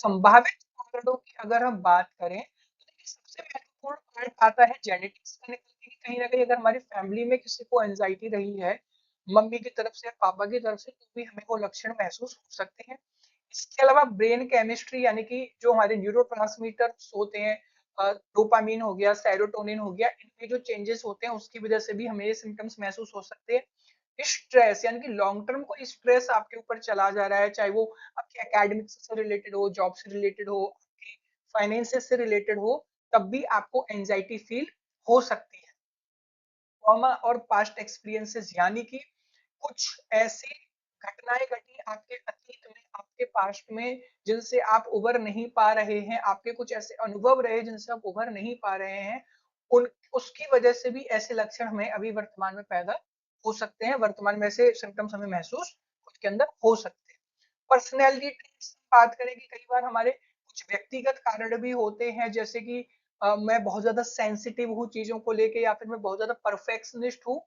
संभावित कारणों की अगर हम बात करें तो देखिए सबसे महत्वपूर्ण पार्ट आता है जेनेटिक्स का निकल के कि कहीं ना कहीं अगर हमारी फैमिली में किसी को एंजाइटी रही है, मम्मी की तरफ से या पापा की तरफ से, तो भी हमें वो लक्षण महसूस हो सकते हैं। इसके अलावा ब्रेन केमिस्ट्री यानी कि जो हमारे न्यूरोट्रांसमीटर्स होते हैं, डोपामीन हो गया, सेरोटोनिन हो गया, इनमें जो चेंजेस होते हैं उसकी वजह से भी हमें ये सिम्टम्स महसूस हो सकते हैं। स्ट्रेस यानी कि लॉन्ग टर्म कोई स्ट्रेस आपके ऊपर चला जा रहा है, चाहे वो आपके एकेडमिक्स से रिलेटेड हो, जॉब से रिलेटेड हो, आपके फाइनेंसेस से रिलेटेड हो, तब भी आपको एंजाइटी फील हो सकती है। ट्रॉमा और पास्ट एक्सपीरियंसेस यानी कि कुछ ऐसी घटनाएं घटी आपके अतीत में, आपके पास्ट में, जिनसे आप उबर नहीं पा रहे हैं, आपके कुछ ऐसे अनुभव रहे जिनसे आप उबर नहीं पा रहे हैं, उन उसकी वजह से भी ऐसे लक्षण हमें अभी वर्तमान में पैदा हो सकते हैं, वर्तमान में ऐसे सिम्टम्स हमें महसूस खुद के अंदर हो सकते हैं। पर्सनैलिटी ट्रेट्स बात करें कि कई बार हमारे कुछ व्यक्तिगत कारण भी होते हैं, जैसे कि मैं बहुत ज्यादा सेंसिटिव हूँ चीजों को लेके, या फिर मैं बहुत ज्यादा परफेक्शनिस्ट हूँ,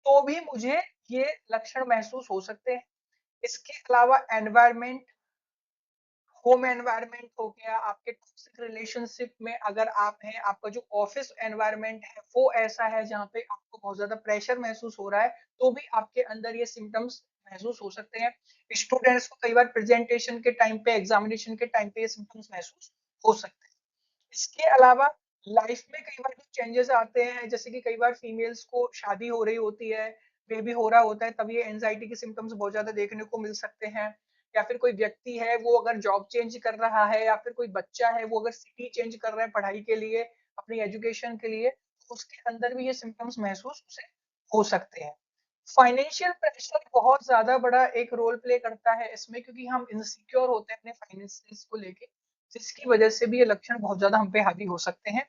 तो भी मुझे ये लक्षण महसूस हो सकते हैं। इसके अलावा एनवायरमेंट, होम एनवायरनमेंट हो गया, आपके टॉक्सिक रिलेशनशिप में अगर आप हैं, आपका जो ऑफिस एनवायरनमेंट है वो ऐसा है जहाँ पे आपको बहुत ज्यादा प्रेशर महसूस हो रहा है, तो भी आपके अंदर ये सिम्टम्स महसूस हो सकते हैं। स्टूडेंट्स को कई बार प्रेजेंटेशन के टाइम पे, एग्जामिनेशन के टाइम पे ये सिम्टम्स महसूस हो सकते हैं। इसके अलावा लाइफ में कई बार जो चेंजेस आते हैं, जैसे कि कई बार फीमेल्स को शादी हो रही होती है, बेबी हो रहा होता है, तब ये एंजाइटी के सिम्टम्स बहुत ज्यादा देखने को मिल सकते हैं। या फिर कोई व्यक्ति है वो अगर जॉब चेंज कर रहा है, या फिर कोई बच्चा है वो अगर सिटी चेंज कर रहा है पढ़ाई के लिए, अपनी एजुकेशन के लिए, तो उसके अंदर भी ये सिम्टम्स महसूस उसे हो सकते हैं। फाइनेंशियल प्रेशर बहुत ज्यादा बड़ा एक रोल प्ले करता है इसमें, क्योंकि हम इनसिक्योर होते हैं अपने फाइनेंसेस को लेके, जिसकी वजह से भी ये लक्षण बहुत ज्यादा हम पे हावी हो सकते हैं।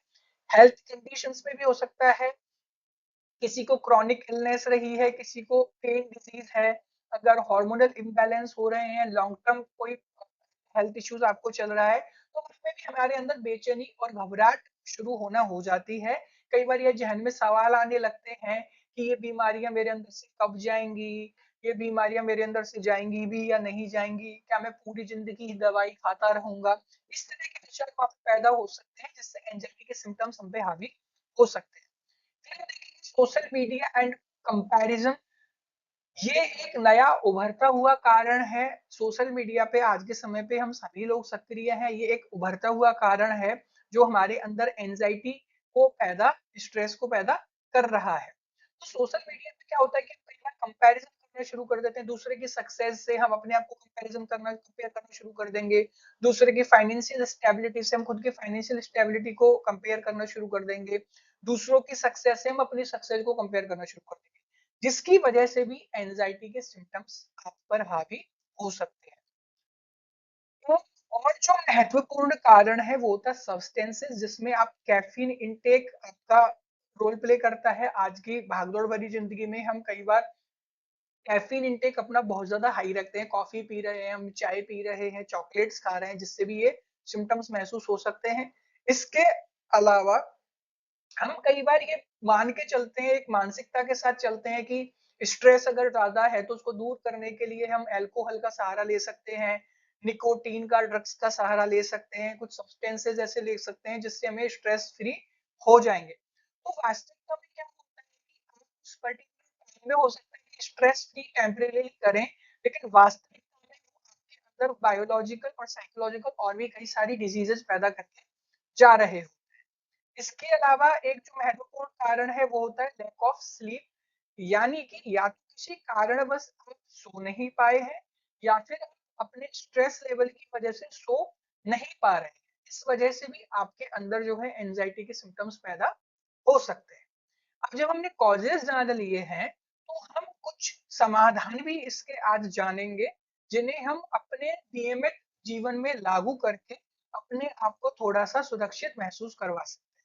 हेल्थ कंडीशंस में भी हो सकता है, किसी को क्रॉनिक इलनेस रही है, किसी को पेन डिजीज है, अगर हार्मोनल इम्बैलेंस हो रहे हैं, लॉन्ग टर्म कोई हेल्थ इश्यूज आपको चल रहा है, तो उसमें भी हमारे अंदर बेचैनी और घबराहट शुरू होना हो जाती है। कई बार ये जहन में सवाल आने लगते हैं कि ये बीमारियां मेरे अंदर से कब जाएंगी, ये बीमारियां मेरे अंदर से जाएंगी भी या नहीं जाएंगी, क्या मैं पूरी जिंदगी दवाई खाता रहूंगा। इस तरह के विचार पैदा हो सकते हैं, जिससे एंजाइटी के सिम्टम्स हम पे हावी हो सकते हैं। फिर देखिए सोशल मीडिया एंड कंपैरिजन, ये एक नया उभरता हुआ कारण है। सोशल मीडिया पे आज के समय पे हम सभी लोग सक्रिय हैं, ये एक उभरता हुआ कारण है जो हमारे अंदर एंजाइटी को पैदा, स्ट्रेस को पैदा कर रहा है। तो सोशल मीडिया पे क्या होता है कि कई बार कंपैरिजन करना शुरू कर देते हैं, दूसरे की सक्सेस से हम अपने आप को कंपैरिजन करना, कंपेयर करना शुरू कर देंगे। दूसरे की फाइनेंशियल स्टेबिलिटी से हम खुद की फाइनेंशियल स्टेबिलिटी को कंपेयर करना शुरू कर देंगे। दूसरों की सक्सेस से हम अपनी सक्सेस को कंपेयर करना शुरू कर देंगे, जिसकी वजह से भी एंजाइटी के सिम्टम्स आप पर हावी हो सकते हैं। तो और जो महत्वपूर्ण कारण है वो होता है सब्सटेंसेस, जिसमें आप कैफीन इनटेक आपका रोल प्ले करता है। आज की भागदौड़ भरी जिंदगी में हम कई बार कैफीन इनटेक अपना बहुत ज्यादा हाई रखते हैं, कॉफी पी रहे हैं, हम चाय पी रहे हैं, चॉकलेट्स खा रहे हैं, जिससे भी ये सिम्टम्स महसूस हो सकते हैं। इसके अलावा हम कई बार ये मान के चलते हैं, एक मानसिकता के साथ चलते हैं कि स्ट्रेस अगर ज्यादा है तो उसको दूर करने के लिए हम अल्कोहल का सहारा ले सकते हैं, निकोटीन का, ड्रग्स का सहारा ले सकते हैं, कुछ सब्सटेंसेस ऐसे ले सकते हैं जिससे हमें स्ट्रेस फ्री हो जाएंगे। तो वास्तविकता में क्या होता है कि आप उस पर्टिकुलर टाइम में हो सकता है कि स्ट्रेस फ्री टेम्परेरी करें, लेकिन वास्तविकता में वो आपके अंदर बायोलॉजिकल और साइकोलॉजिकल और भी कई सारी डिजीजेस पैदा करके जा रहे हो। इसके अलावा एक जो महत्वपूर्ण कारण है वो होता है लैक ऑफ स्लीप, यानी कि या तो किसी कारणवश आप सो नहीं पाए हैं, या फिर आप अपने स्ट्रेस लेवल की वजह से सो नहीं पा रहे हैं। इस वजह से भी आपके अंदर जो है एंजाइटी के सिम्टम्स पैदा हो सकते हैं। अब जब हमने कॉजेज जान लिए हैं, तो हम कुछ समाधान भी इसके आज जानेंगे, जिन्हें हम अपने नियमित जीवन में लागू करके अपने आप को थोड़ा सा सुरक्षित महसूस करवा सकते हैं।